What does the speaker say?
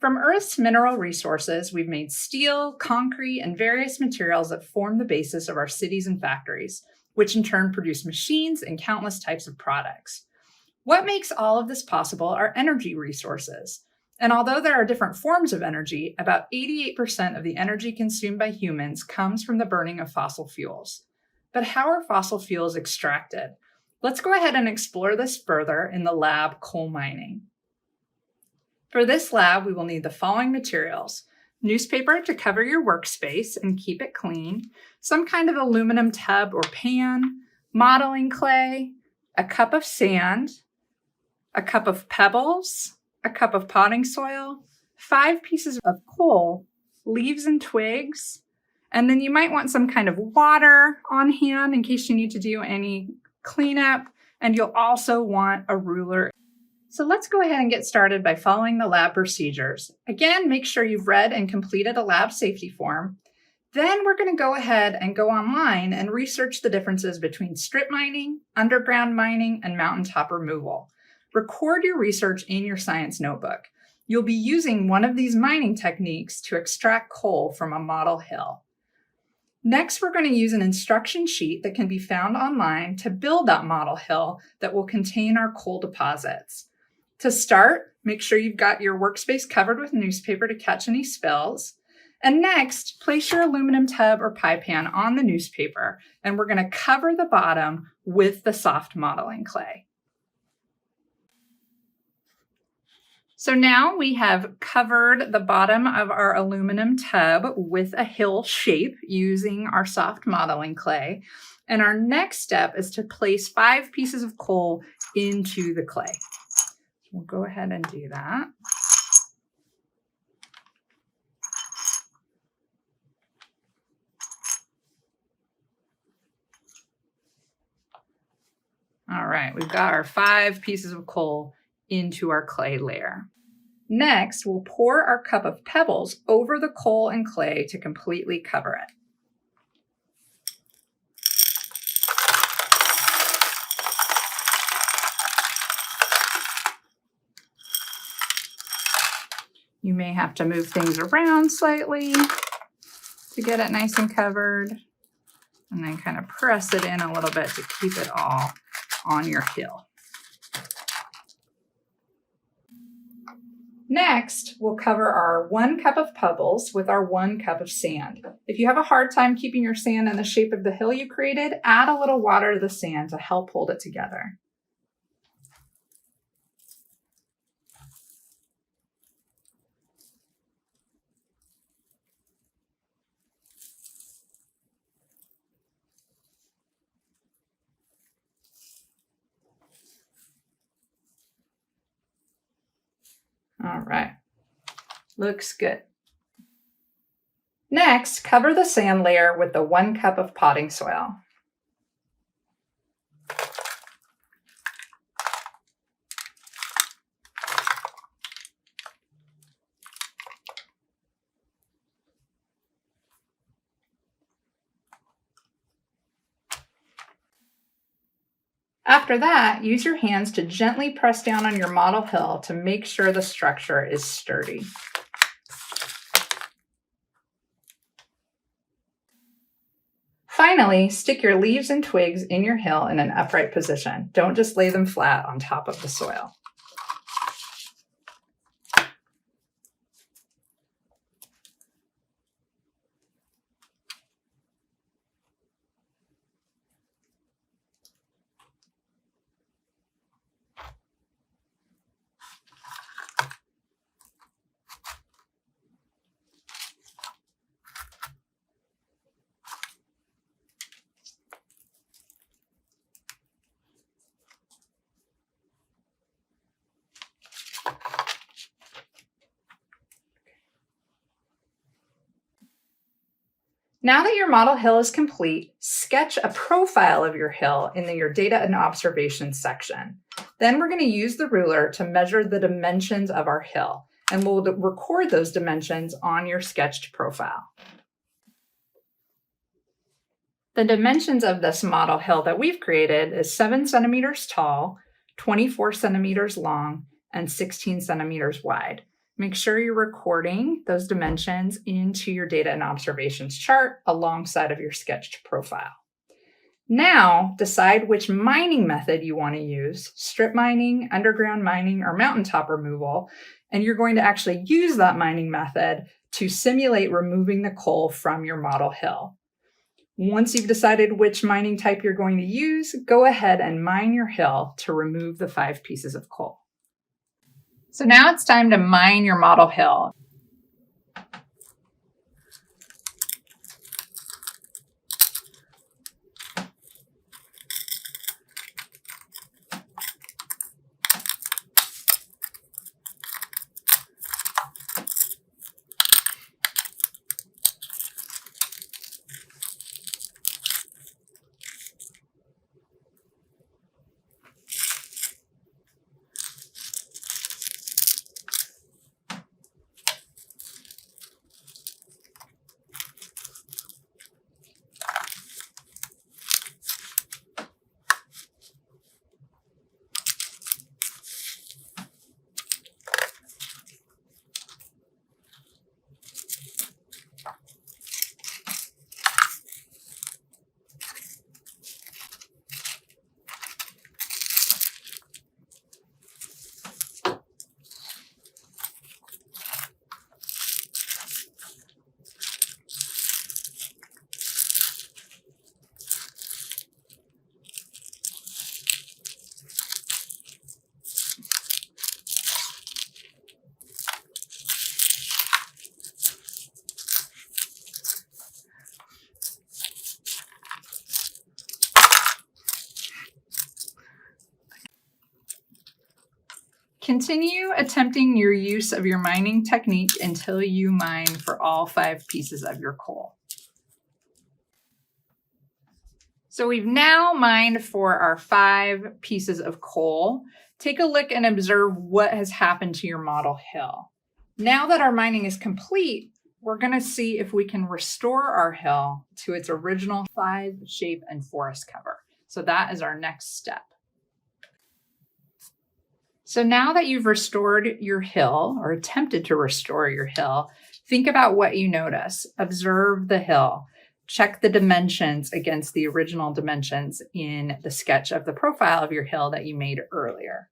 From Earth's mineral resources, we've made steel, concrete, and various materials that form the basis of our cities and factories, which in turn produce machines and countless types of products. What makes all of this possible are energy resources. And although there are different forms of energy, about 88% of the energy consumed by humans comes from the burning of fossil fuels. But how are fossil fuels extracted? Let's go ahead and explore this further in the lab coal mining. For this lab, we will need the following materials: newspaper to cover your workspace and keep it clean, some kind of aluminum tub or pan, modeling clay, a cup of sand, a cup of pebbles, a cup of potting soil, 5 pieces of coal, leaves and twigs, and then you might want some kind of water on hand in case you need to do any cleanup, and you'll also want a ruler. So let's go ahead and get started by following the lab procedures. Again, make sure you've read and completed a lab safety form. Then we're going to go ahead and go online and research the differences between strip mining, underground mining, and mountaintop removal. Record your research in your science notebook. You'll be using one of these mining techniques to extract coal from a model hill. Next, we're going to use an instruction sheet that can be found online to build that model hill that will contain our coal deposits. To start, make sure you've got your workspace covered with newspaper to catch any spills. And next, place your aluminum tub or pie pan on the newspaper, and we're going to cover the bottom with the soft modeling clay. So now we have covered the bottom of our aluminum tub with a hill shape using our soft modeling clay. And our next step is to place 5 pieces of coal into the clay. We'll go ahead and do that. All right, we've got our 5 pieces of coal into our clay layer. Next, we'll pour our cup of pebbles over the coal and clay to completely cover it. You may have to move things around slightly to get it nice and covered, and then kind of press it in a little bit to keep it all on your hill. Next, we'll cover our 1 cup of pebbles with our 1 cup of sand. If you have a hard time keeping your sand in the shape of the hill you created, add a little water to the sand to help hold it together. All right, looks good. Next, cover the sand layer with the 1 cup of potting soil. After that, use your hands to gently press down on your model hill to make sure the structure is sturdy. Finally, stick your leaves and twigs in your hill in an upright position. Don't just lay them flat on top of the soil. Now that your model hill is complete, sketch a profile of your hill in your data and observations section. Then we're going to use the ruler to measure the dimensions of our hill, and we'll record those dimensions on your sketched profile. The dimensions of this model hill that we've created is 7 centimeters tall, 24 centimeters long, and 16 centimeters wide. Make sure you're recording those dimensions into your data and observations chart alongside of your sketched profile. Now, decide which mining method you want to use, strip mining, underground mining, or mountaintop removal, and you're going to actually use that mining method to simulate removing the coal from your model hill. Once you've decided which mining type you're going to use, go ahead and mine your hill to remove the 5 pieces of coal. So now it's time to mine your model hill. Continue attempting your use of your mining technique until you mine for all 5 pieces of your coal. So we've now mined for our 5 pieces of coal. Take a look and observe what has happened to your model hill. Now that our mining is complete, we're going to see if we can restore our hill to its original 5 shape and forest cover. So that is our next step. So now that you've restored your hill or attempted to restore your hill, think about what you notice. Observe the hill. Check the dimensions against the original dimensions in the sketch of the profile of your hill that you made earlier.